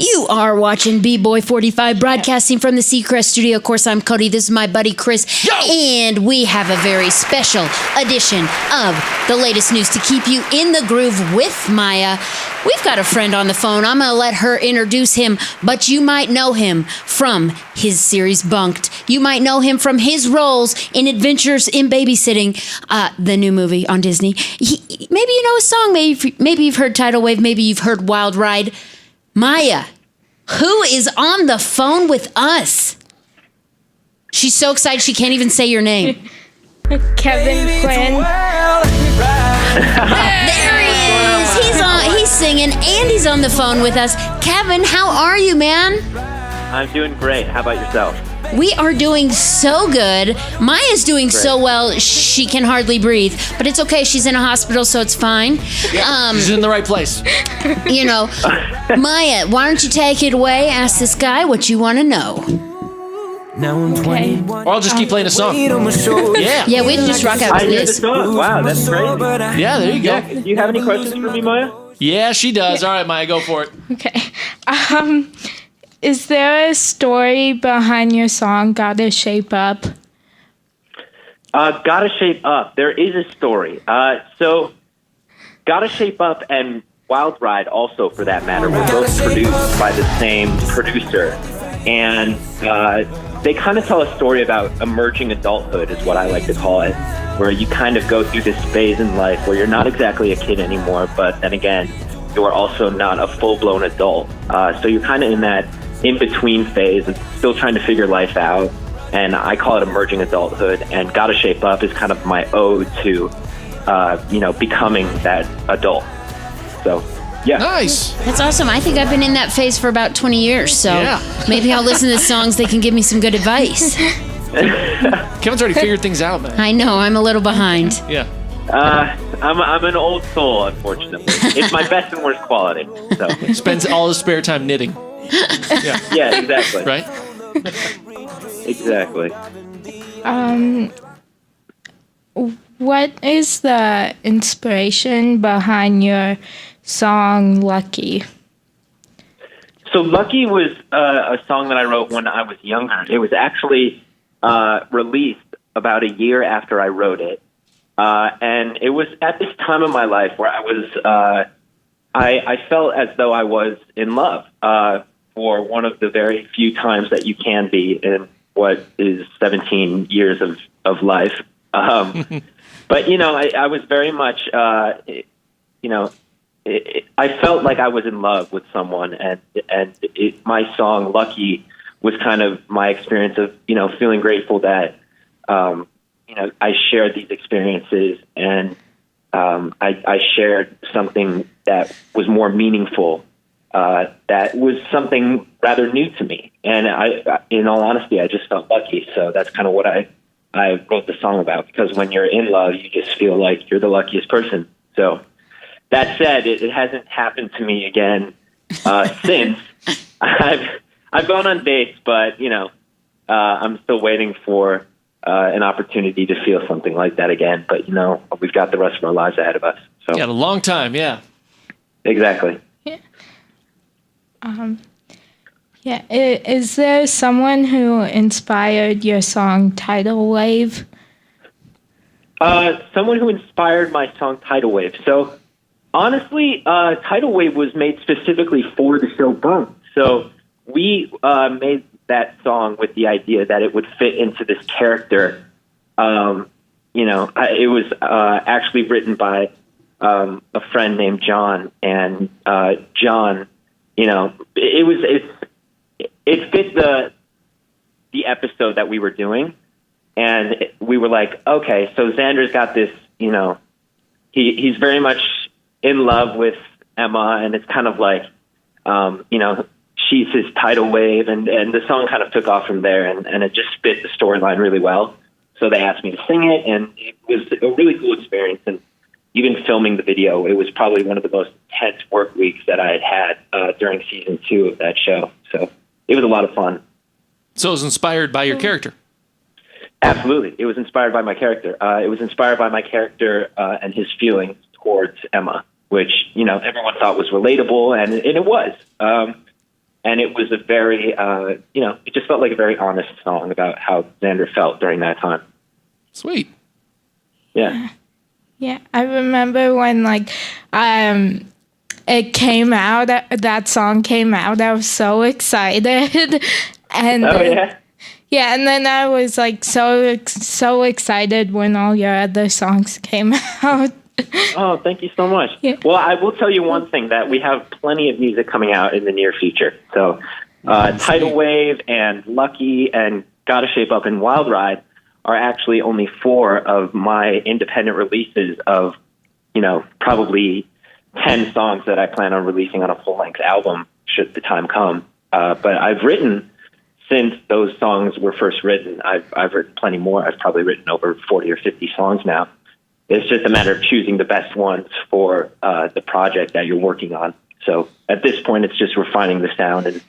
You are watching B-Boy 45, broadcasting from the Seacrest studio. Of course, I'm Cody. This is my buddy Chris. Yo! And we have a very special edition of the latest news to keep you in the groove with Maya. We've got a friend on the phone. I'm going to let her introduce him, but you might know him from his series Bunked. You might know him from his roles in Adventures in Babysitting, the new movie on Disney. Maybe you know his song. Maybe you've heard Tidal Wave. Maybe you've heard Wild Ride. Maya, who is on the phone with us? She's so excited she can't even say your name. Kevin Quinn. There he is. He's singing and he's on the phone with us. Kevin, how are you, man? I'm doing great. How about yourself? We are doing so good. Maya's doing great. So well, she can hardly breathe. But it's okay. She's in a hospital, so it's fine. Yeah, she's in the right place. You know, Maya, why don't you take it away? Ask this guy what you want to know. Okay. Or I'll just keep playing a song. Yeah. Yeah, we just rock out to I hear the this. song. Wow, that's crazy. Yeah, there you go. Yeah, do you have any questions for me, Maya? Yeah, she does. All right, Maya, go for it. Okay. Is there a story behind your song, Gotta Shape Up? Gotta Shape Up. There is a story. So, Gotta Shape Up and Wild Ride, also for that matter, were both produced by the same producer. And they kind of tell a story about emerging adulthood, is what I like to call it, where you kind of go through this phase in life where you're not exactly a kid anymore, but then again, you are also not a full-blown adult. So you're kind of in that in-between phase and still trying to figure life out. And I call it emerging adulthood. And Gotta Shape Up is kind of my ode to, becoming that adult. So, yeah. Nice. That's awesome. I think I've been in that phase for about 20 years, so maybe I'll listen to songs they can give me some good advice. Kevin's already figured things out, man. I know. I'm a little behind. Yeah. I'm an old soul, unfortunately. It's my best and worst quality. So. Spends all his spare time knitting. Yeah, exactly. Right? Exactly. What is the inspiration behind your song Lucky? So Lucky was a song that I wrote when I was younger. It was actually released about a year after I wrote it. And it was at this time of my life where I was, I felt as though I was in love for one of the very few times that you can be in what is 17 years of life. But, I was very much, I felt like I was in love with someone, and my song Lucky was kind of my experience of, feeling grateful that, I shared these experiences, and I shared something that was more meaningful, that was something rather new to me. And in all honesty, I just felt lucky. So that's kind of what I wrote the song about, because when you're in love, you just feel like you're the luckiest person. So that said, it hasn't happened to me again since. I've gone on dates, but, I'm still waiting for an opportunity to feel something like that again. But, we've got the rest of our lives ahead of us. So. Yeah, a long time, yeah. Exactly. Yeah. Is there someone who inspired your song Tidal Wave? Someone who inspired my song Tidal Wave. So, honestly, Tidal Wave was made specifically for the show Bunk. So, we made that song with the idea that it would fit into this character. It was actually written by a friend named John, and John, it fit the episode that we were doing, and we were like, okay, so Xander's got this, he's very much in love with Emma, and it's kind of like, she's his tidal wave, and the song kind of took off from there, and it just fit the storyline really well. So they asked me to sing it, and it was a really cool experience. And even filming the video, it was probably one of the most intense work weeks that I had during season 2 of that show. So it was a lot of fun. So it was inspired by your character? Absolutely. It was inspired by my character. It was inspired by my character and his feelings towards Emma, which, everyone thought was relatable, and it was. And it was a very, it just felt like a very honest song about how Xander felt during that time. Sweet. Yeah. Yeah, I remember when it came out. That song came out. I was so excited, and yeah, and then I was like so excited when all your other songs came out. Oh, thank you so much. Yeah. Well, I will tell you one thing, that we have plenty of music coming out in the near future. So Tidal Wave and Lucky and Gotta Shape Up and Wild Ride are actually only 4 of my independent releases of, probably 10 songs that I plan on releasing on a full-length album should the time come. But I've written, since those songs were first written, I've written plenty more. I've probably written over 40 or 50 songs now. It's just a matter of choosing the best ones for the project that you're working on. So at this point, it's just refining the sound and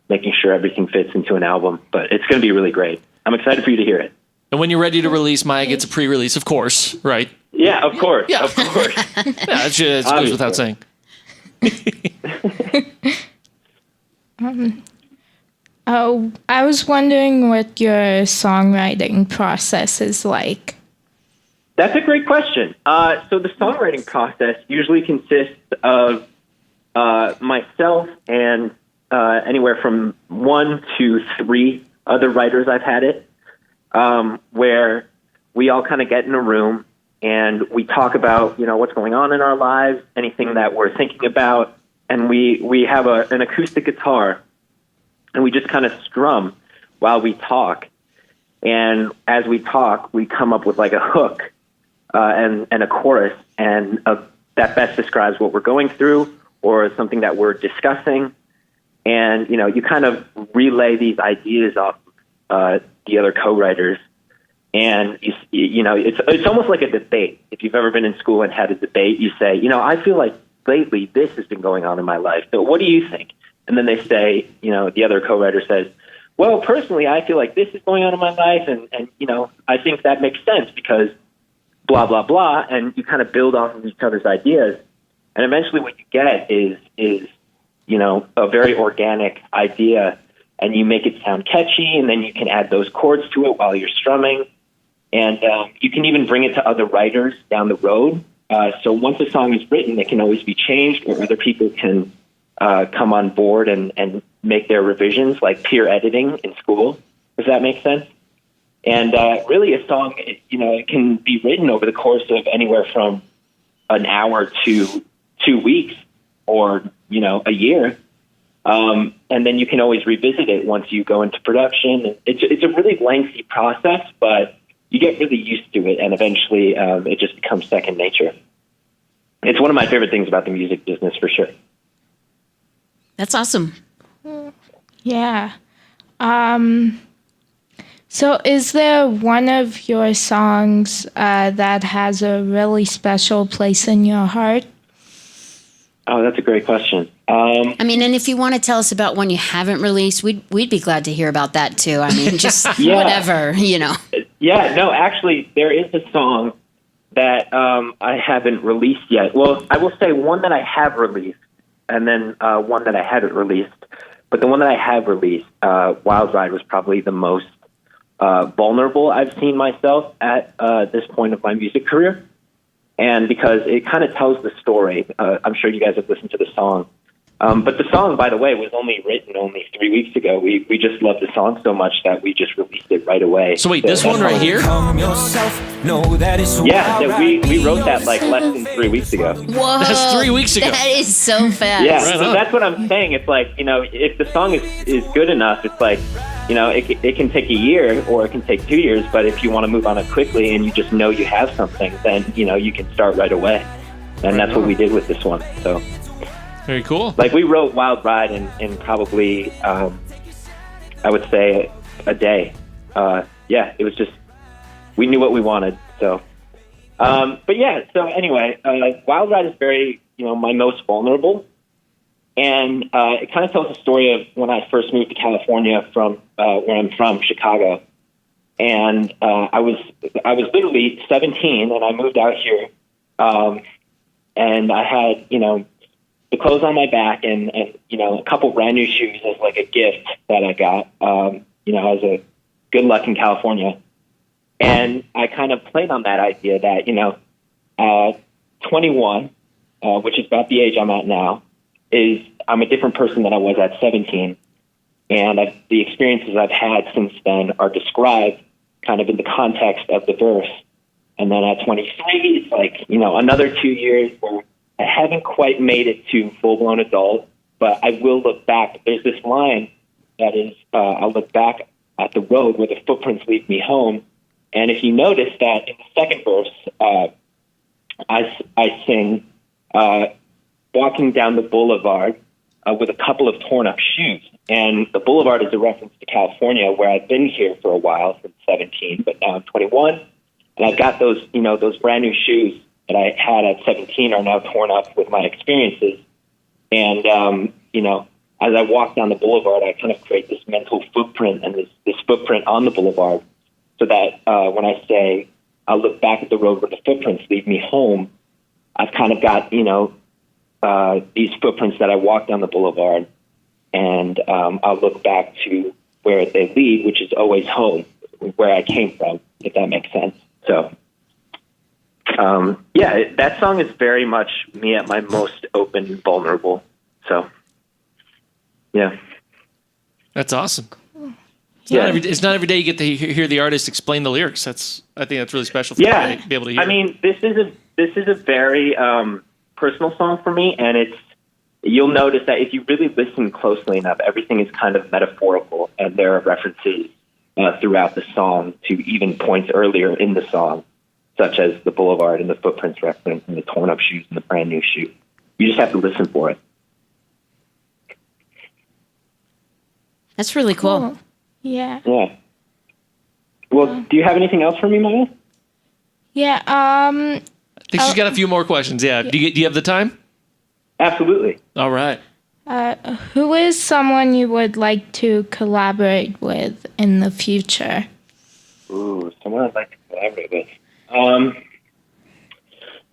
making sure everything fits into an album. But it's going to be really great. I'm excited for you to hear it. And when you're ready to release, Maya gets a pre-release, of course, right? Yeah, of course. Yeah. Of course. Yeah, it goes without saying. I was wondering what your songwriting process is like. That's a great question. So the songwriting process usually consists of myself and anywhere from 1 to 3 other writers I've had it, where we all kind of get in a room and we talk about, what's going on in our lives, anything that we're thinking about, and we have an acoustic guitar, and we just kind of strum while we talk. And as we talk, we come up with like a hook and a chorus, and that best describes what we're going through or something that we're discussing. And, you kind of relay these ideas off the other co-writers. And, it's almost like a debate. If you've ever been in school and had a debate, you say, I feel like lately this has been going on in my life. So what do you think? And then they say, the other co-writer says, well, personally, I feel like this is going on in my life. And I think that makes sense because blah, blah, blah. And you kind of build off of each other's ideas. And eventually what you get is a very organic idea, and you make it sound catchy, and then you can add those chords to it while you're strumming. And you can even bring it to other writers down the road. So once a song is written, it can always be changed, or other people can come on board and make their revisions, like peer editing in school, if that makes sense. And really a song, it can be written over the course of anywhere from an hour to 2 weeks or, a year. And then you can always revisit it once you go into production. It's a really lengthy process, but you get really used to it, and eventually it just becomes second nature. It's one of my favorite things about the music business, for sure. That's awesome. Yeah. So is there one of your songs that has a really special place in your heart? Oh, that's a great question. And if you want to tell us about one you haven't released, we'd be glad to hear about that too. Just whatever, Yeah, no, actually, there is a song that I haven't released yet. Well, I will say one that I have released, and then one that I haven't released. But the one that I have released, Wild Ride, was probably the most vulnerable I've seen myself at this point of my music career. And because it kind of tells the story, I'm sure you guys have listened to the song. But the song, by the way, was only written 3 weeks ago. We just loved the song so much that we just released it right away. So wait, this one right here? Yeah, we wrote that like less than 3 weeks ago. Whoa, that's 3 weeks ago. That is so fast. Yeah, Right so on. that's what I'm saying. It's like, if the song is good enough, it's like, it can take a year or it can take 2 years, but if you want to move on it quickly and you just know you have something, then, you can start right away. And that's what we did with this one. So Very cool. like we wrote Wild Ride in probably, I would say a day. It was just, we knew what we wanted. So, but yeah, so anyway, Wild Ride is very, my most vulnerable. And it kind of tells the story of when I first moved to California from where I'm from, Chicago. And I was literally 17, and I moved out here. And I had, the clothes on my back and a couple brand new shoes as like a gift that I got, as a good luck in California. And I kind of played on that idea that, 21, which is about the age I'm at now, I'm a different person than I was at 17. And the experiences I've had since then are described kind of in the context of the verse. And then at 23, it's like, another 2 years where I haven't quite made it to full-blown adult, but I will look back. There's this line that is, I'll look back at the road where the footprints lead me home. And if you notice that in the second verse, I sing, walking down the boulevard with a couple of torn up shoes. And the boulevard is a reference to California, where I've been here for a while, since 17, but now I'm 21. And I've got those, those brand new shoes that I had at 17 are now torn up with my experiences. And, as I walk down the boulevard, I kind of create this mental footprint and this footprint on the boulevard, so that when I say I'll look back at the road where the footprints lead me home, I've kind of got, these footprints that I walk down the boulevard, and I'll look back to where they lead, which is always home, where I came from, if that makes sense. So, that song is very much me at my most open and vulnerable. So, yeah. That's awesome. It's not every day you get to hear the artist explain the lyrics. I think that's really special for you to be able to hear. I mean, this is a very personal song for me, and you'll notice that if you really listen closely enough, everything is kind of metaphorical, and there are references throughout the song to even points earlier in the song, such as the boulevard and the footprints reference and the torn up shoes and the brand new shoe. You just have to listen for it. That's really cool. Yeah. Yeah. Well, do you have anything else for me, Maya? Yeah. I think she's got a few more questions. Yeah. Do you have the time? Absolutely. All right. Who is someone you would like to collaborate with in the future? Ooh, someone I'd like to collaborate with.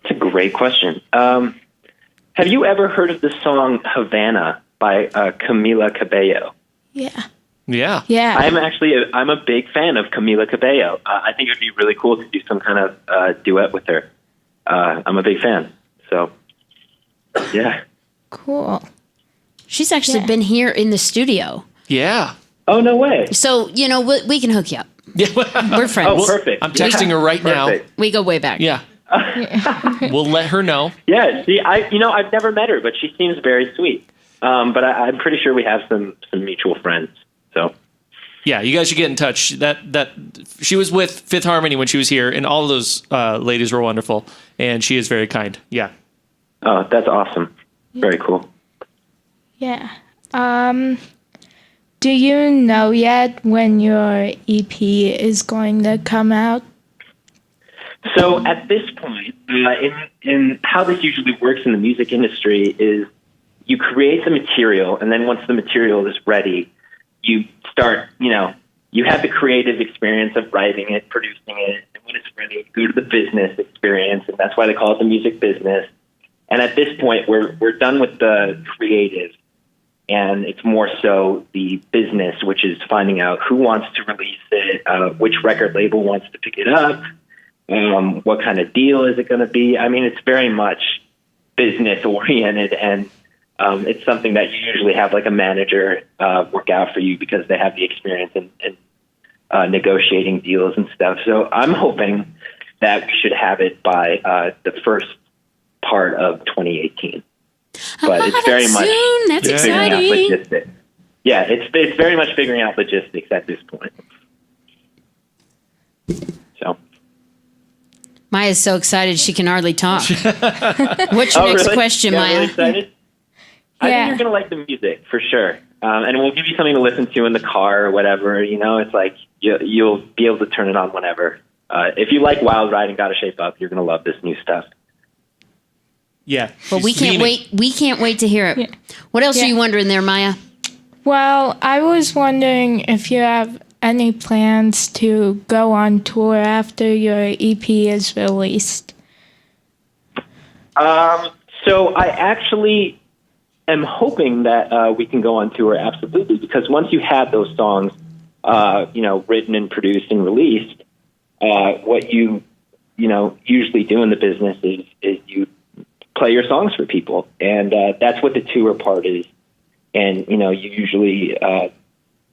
It's a great question. Have you ever heard of the song Havana by Camila Cabello? Yeah. Yeah. Yeah. I'm a big fan of Camila Cabello. I think it would be really cool to do some kind of duet with her. I'm a big fan. So, yeah. Cool. She's actually been here in the studio. Yeah. Oh, no way. So, we can hook you up. Yeah. We're friends. Oh, perfect. I'm texting her right now. We go way back. Yeah. We'll let her know. Yeah. See, I've never met her, but she seems very sweet. But I'm pretty sure we have some mutual friends. So. Yeah, you guys should get in touch. That she was with Fifth Harmony when she was here, and all of those ladies were wonderful, and she is very kind. Yeah. Oh, that's awesome. Very cool. Yeah. Do you know yet when your EP is going to come out? So at this point, in how this usually works in the music industry is you create the material, and then once the material is ready, you start, you have the creative experience of writing it, producing it, and when it's ready, you go to the business experience, and that's why they call it the music business. And at this point, we're done with the creative, and it's more so the business, which is finding out who wants to release it, which record label wants to pick it up, what kind of deal is it going to be. I mean, it's very much business-oriented, and it's something that you usually have like a manager work out for you because they have the experience in negotiating deals and stuff. So I'm hoping that we should have it by the first part of 2018. But it's very much That's figuring out exciting. logistics. Yeah, it's very much figuring out logistics at this point. So. Maya's so excited she can hardly talk. What's your next really? question, Yeah, Maya? really excited? I Yeah. think you're going to like the music for sure. And we'll give you something to listen to in the car or whatever. It's like you'll be able to turn it on whenever. If you like Wild Ride and Gotta Shape Up, you're going to love this new stuff. Yeah. Well, we can't wait. We can't wait to hear it. Yeah. What else are Yeah. you wondering there, Maya? Well, I was wondering if you have any plans to go on tour after your EP is released. So I actually am hoping that we can go on tour, absolutely, because once you have those songs, written and produced and released, what you usually do in the business is you play your songs for people, and that's what the tour part is. And you usually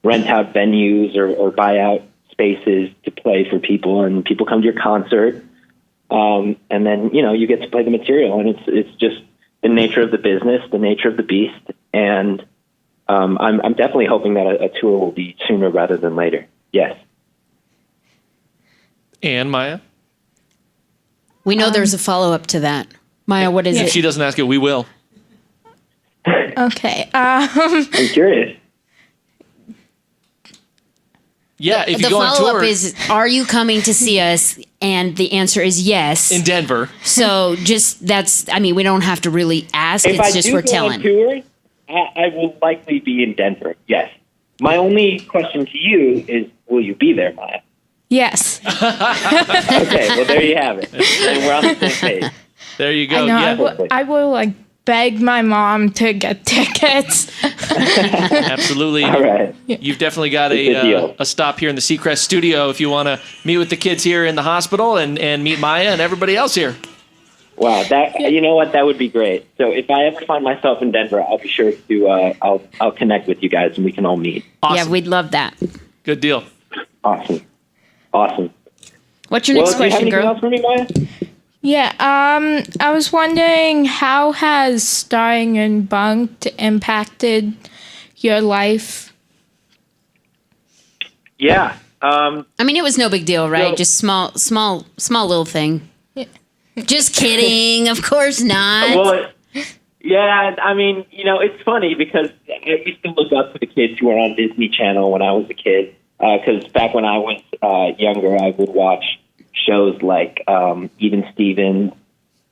rent out venues or buy out spaces to play for people, and people come to your concert, and then you get to play the material, and it's just the nature of the business, the nature of the beast, and I'm definitely hoping that a tour will be sooner rather than later. Yes. And Maya? We know there's a follow-up to that. Maya, what is it? If she doesn't ask it, we will. Okay. I'm curious. Yeah, if you the go on follow-up tour is, are you coming to see us? And the answer is yes. in Denver, So we don't have to really ask. If It's I just do we're go telling. on tour, I will likely be in Denver. Yes. My only question to you is, will you be there, Maya? Yes. Okay, well, there you have it. And we're on the same page. there you go. No, Yeah, I will like beg my mom to get tickets. absolutely. All right. You've definitely got It's a deal. a stop here in the Seacrest studio if you want to meet with the kids here in the hospital and meet Maya and everybody else here. Wow, you know what? That would be great. So if I ever find myself in Denver, I'll be sure to I'll connect with you guys and we can all meet. Awesome. Yeah, we'd love that. Good deal. Awesome. What's your next do you have question, anything girl? else for me, Maya? Yeah. I was wondering, how has starring in Bunked impacted your life? Yeah. It was no big deal, right? So- Just small little thing. Just kidding. Of course not. Well, yeah, it's funny because I used to look up to the kids who were on Disney Channel when I was a kid. Because back when I was younger, I would watch shows like Even Stevens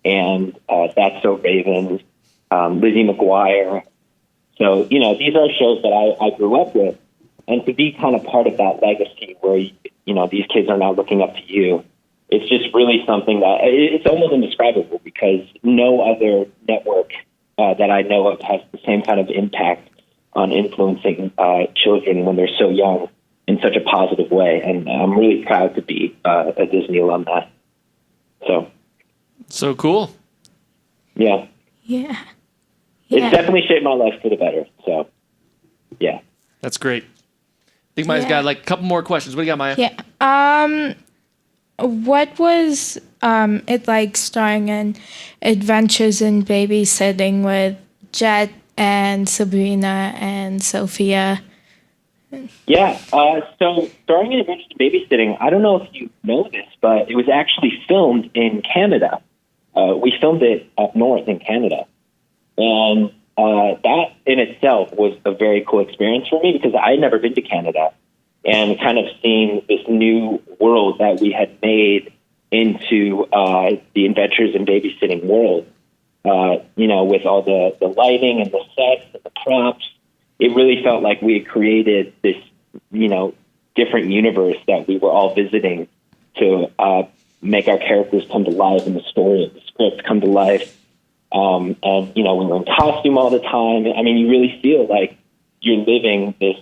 and That's So Raven, Lizzie McGuire. So, these are shows that I grew up with. And to be kind of part of that legacy where, these kids are now looking up to you, it's just really something that it's almost indescribable because no other network that I know of has the same kind of impact on influencing children when they're so young in such a positive way. And I'm really proud to be a Disney alumni. So cool. Yeah. Yeah. It's definitely shaped my life for the better. So, yeah. That's great. I think Maya's got like a couple more questions. What do you got, Maya? Yeah. What was it like starring in Adventures in Babysitting with Jet and Sabrina and Sophia? Yeah, so starring in Adventures in Babysitting, I don't know if you know this, but it was actually filmed in Canada. We filmed it up north in Canada. And that in itself was a very cool experience for me because I had never been to Canada. And kind of seeing this new world that we had made into the Adventures in Babysitting world, with all the lighting and the sets and the props, it really felt like we had created this, different universe that we were all visiting to make our characters come to life and the story of the script come to life. And, we were in costume all the time. You really feel like you're living this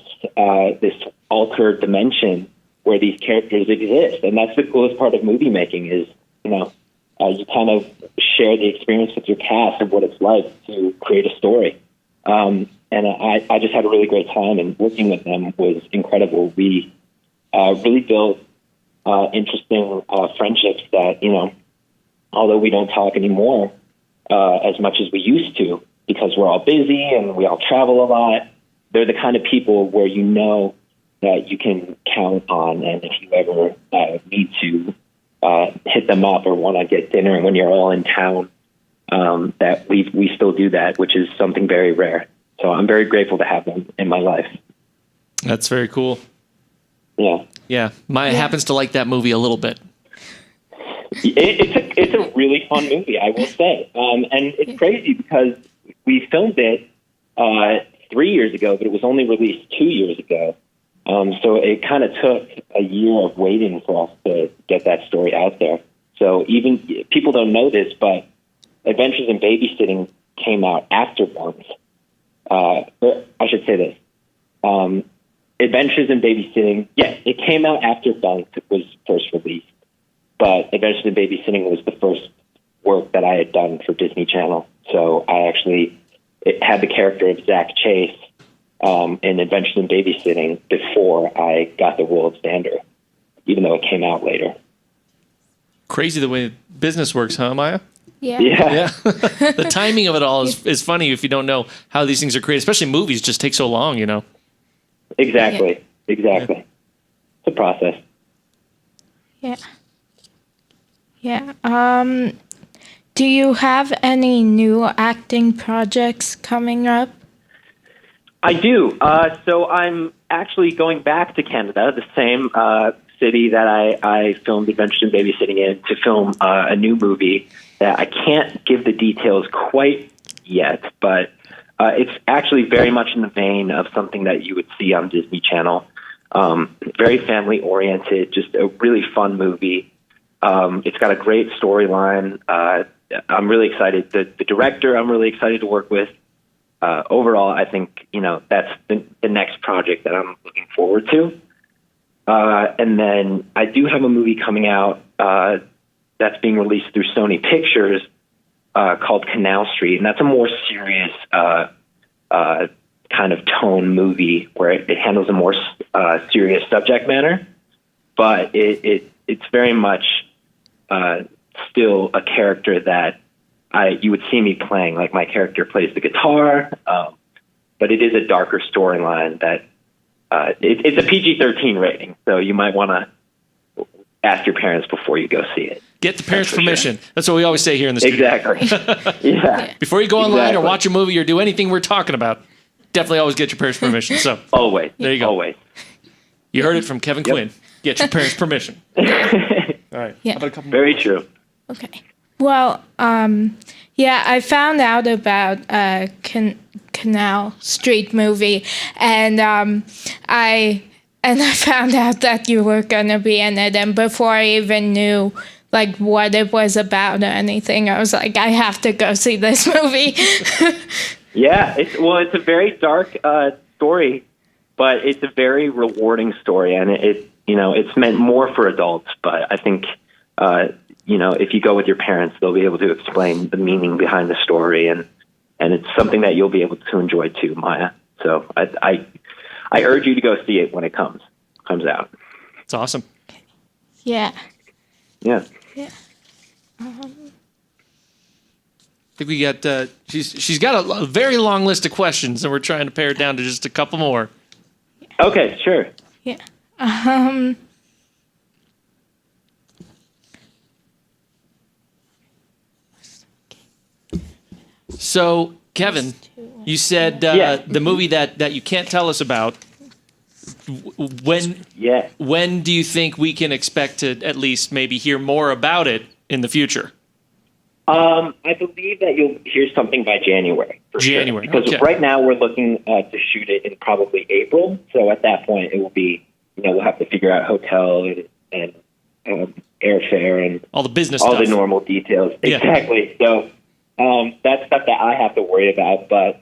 altered dimension where these characters exist. And that's the coolest part of movie making is, you kind of share the experience with your cast of what it's like to create a story. And I just had a really great time, and working with them was incredible. We really built interesting friendships that, although we don't talk anymore as much as we used to because we're all busy and we all travel a lot, they're the kind of people where that you can count on. And if you ever need to hit them up or want to get dinner when you're all in town, that we still do that, which is something very rare. So I'm very grateful to have them in my life. That's very cool. Yeah. Yeah. Maya happens to like that movie a little bit. It's a really fun movie, I will say. And it's crazy because we filmed it 3 years ago, but it was only released 2 years ago. So it kind of took a year of waiting for us to get that story out there. So even people don't know this, but Adventures in Babysitting came out after Bunked. or I should say this. Adventures in Babysitting, yes, it came out after Bunk was first released, but Adventures in Babysitting was the first work that I had done for Disney Channel. So it had the character of Zach Chase in Adventures in Babysitting before I got the role of Xander, even though it came out later. Crazy the way business works, huh, Maya? Yeah. Yeah. The timing of it all is funny if you don't know how these things are created, especially movies just take so long, you know? Exactly. Yeah. It's a process. Yeah. Yeah. Do you have any new acting projects coming up? I do. So I'm actually going back to Canada, the same city that I filmed Adventures in Babysitting in, to film a new movie that I can't give the details quite yet, but it's actually very much in the vein of something that you would see on Disney Channel. Very family-oriented, just a really fun movie. It's got a great storyline. I'm really excited. The director I'm really excited to work with. Overall, I think, that's the next project that I'm looking forward to. And then I do have a movie coming out that's being released through Sony Pictures called Canal Street, and that's a more serious kind of tone movie where it handles a more serious subject matter, but it's very much still a character that you would see me playing. Like, my character plays the guitar, but it is a darker storyline that it's a PG-13 rating, so you might want to ask your parents before you go see it. Get the parents' permission. Sure. That's what we always say here in the studio. Exactly. Yeah. Before you go online or watch a movie or do anything we're talking about, definitely always get your parents' permission. So always. There you go. Always. You heard it from Kevin Quinn. Get your parents' permission. All right. Yeah. How about a couple Very more? true. Okay. Well, I found out about Canal Street movie, and I found out that you were gonna be in it, and before I even knew like what it was about or anything, I was like, I have to go see this movie. Yeah, it's a very dark story, but it's a very rewarding story, and it's meant more for adults. But I think if you go with your parents, they'll be able to explain the meaning behind the story, and it's something that you'll be able to enjoy too, Maya. So I urge you to go see it when it comes out. It's awesome. Yeah. Yeah. Yeah. I think we got. She's got a very long list of questions, and we're trying to pare it down to just a couple more. Okay, sure. Yeah. So, Kevin, you said the movie that you can't tell us about. When do you think we can expect to at least maybe hear more about it in the future? I believe that you'll hear something by January. January, sure. Because right now we're looking to shoot it in probably April. So at that point, it will be, we'll have to figure out hotel and airfare and all the business all stuff. the normal details. Yeah. Exactly. So that's stuff that I have to worry about. But,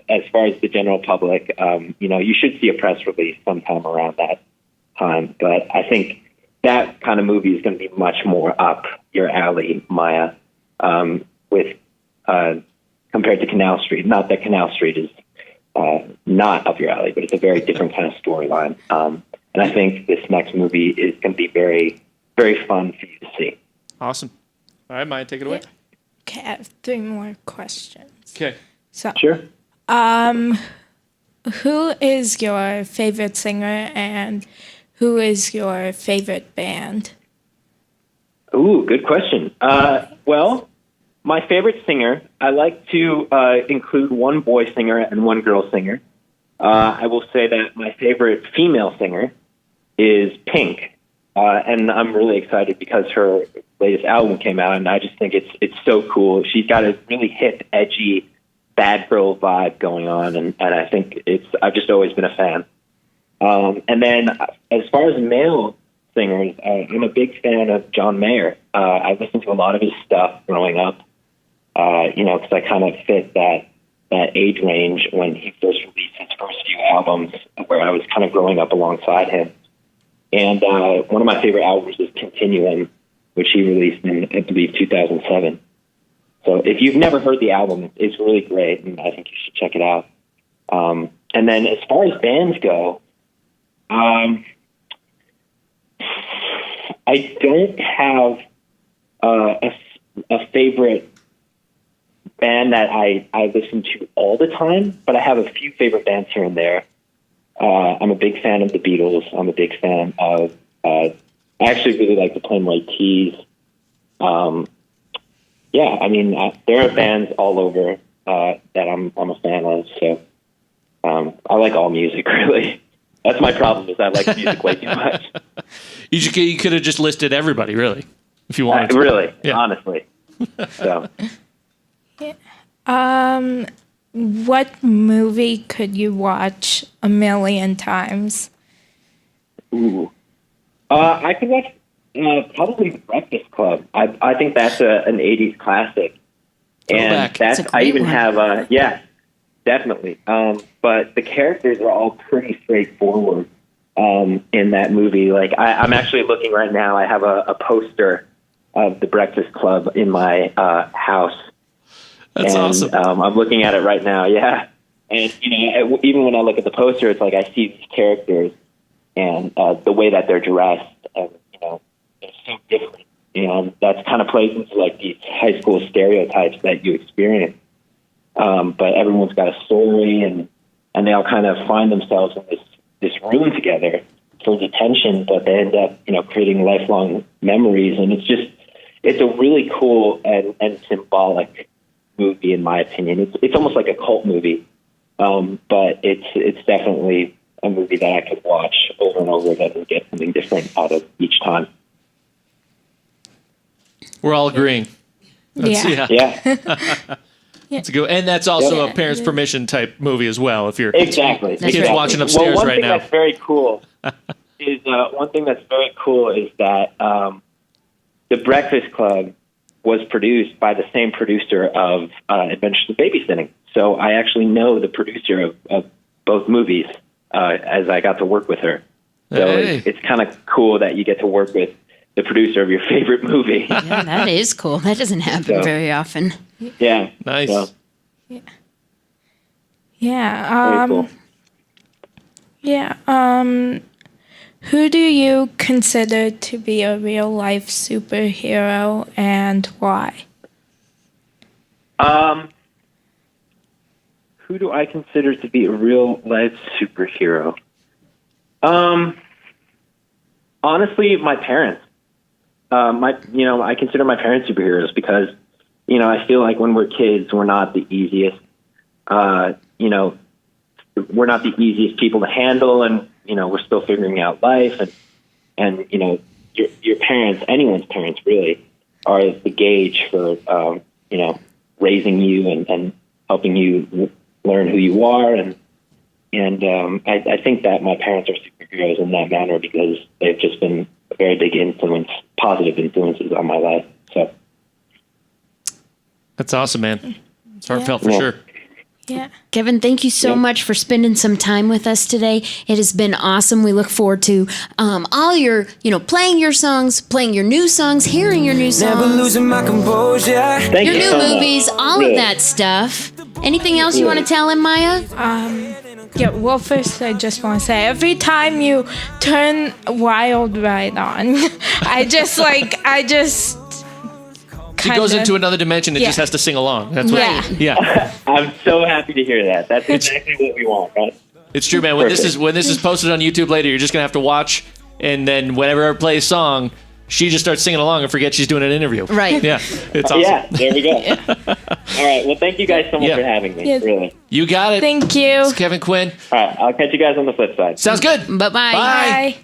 as far as the general public, you should see a press release sometime around that time. But I think that kind of movie is going to be much more up your alley, Maya, with compared to Canal Street. Not that Canal Street is not up your alley, but it's a very different kind of storyline. And I think this next movie is going to be very, very fun for you to see. Awesome. All right, Maya, take it away. Okay, I have 3 more questions. Okay. So, Sure. Who is your favorite singer and who is your favorite band? Ooh, good question. Well, my favorite singer, I like to include one boy singer and one girl singer. I will say that my favorite female singer is Pink. And I'm really excited because her latest album came out, and I just think it's so cool. She's got a really hip, edgy, bad girl vibe going on, and I think I've just always been a fan. And then as far as male singers, I'm a big fan of John Mayer. I listened to a lot of his stuff growing up, because I kind of fit that that age range when he first released his first few albums, where I was kind of growing up alongside him. And one of my favorite albums is Continuum, which he released in, I believe, 2007. So if you've never heard the album, it's really great, and I think you should check it out. And then as far as bands go, I don't have a favorite band that I listen to all the time, but I have a few favorite bands here and there. I'm a big fan of the Beatles. I'm a big fan of, I actually really like the Plain White T's. Yeah, I mean, there are bands all over that I'm a fan of, so I like all music, really. That's my problem, is I like music way too much. You could have just listed everybody, really, if you wanted to. Really, yeah. Honestly. So. What movie could you watch 1,000,000 times? Ooh. I could watch probably The Breakfast Club. I think that's an 80s classic. And That's a great I even one. have, yeah, definitely. But the characters are all pretty straightforward in that movie. Like, I'm actually looking right now. I have a poster of The Breakfast Club in my house. That's awesome. I'm looking at it right now, yeah. And, even when I look at the poster, it's like I see these characters and the way that they're dressed, and, it's so different. That kind of plays into, like, these high school stereotypes that you experience. But everyone's got a story, and they all kind of find themselves in this room together for detention, but they end up, creating lifelong memories. And it's a really cool and symbolic movie, in my opinion. It's almost like a cult movie, but it's definitely a movie that I could watch over and over again and get something different out of each time. We're all agreeing. Yeah. That's a good, and that's also a parents' permission type movie as well. If you're Exactly. kids watching upstairs one right thing now. That's very cool is that The Breakfast Club was produced by the same producer of Adventures in Babysitting. So I actually know the producer of both movies, as I got to work with her. So Hey. it's kind of cool that you get to work with the producer of your favorite movie. Yeah, that is cool. That doesn't happen very often. Yeah. Nice. So, Yeah. very cool. Yeah. Who do you consider to be a real life superhero, and why? Who do I consider to be a real life superhero? Honestly, my parents. I consider my parents superheroes because, I feel like when we're kids, we're not the easiest. We're not the easiest people to handle, and we're still figuring out life, and your parents, anyone's parents really, are the gauge for raising you and helping you learn who you are, and I think that my parents are superheroes in that manner because they've just been a very big influence, positive influences on my life. So That's awesome, man. It's heartfelt for Yeah. sure. Yeah. Kevin, thank you so much for spending some time with us today. It has been awesome. We look forward to all your, playing your songs, playing your new songs, hearing your new Never songs, losing my composure. thank your you new so much. movies, all Really. of that stuff. Anything else you want to tell him, Maya? Yeah, well, first I just want to say, every time you turn Wild Ride on, I just He goes into another dimension and Yeah. just has to sing along. That's what. Right. Yeah, I'm so happy to hear that. That's exactly what we want, right? it's true, man. When this Perfect. is posted on YouTube later, you're just gonna have to watch, and then whenever I play a song, she just starts singing along and forgets she's doing an interview. Right. Yeah, it's awesome. Yeah, there we go. All right. Well, thank you guys so much Yeah. for having me. Yeah. Really. You got it. Thank you. It's Kevin Quinn. All right. I'll catch you guys on the flip side. Sounds good. Bye-bye. Bye. Bye.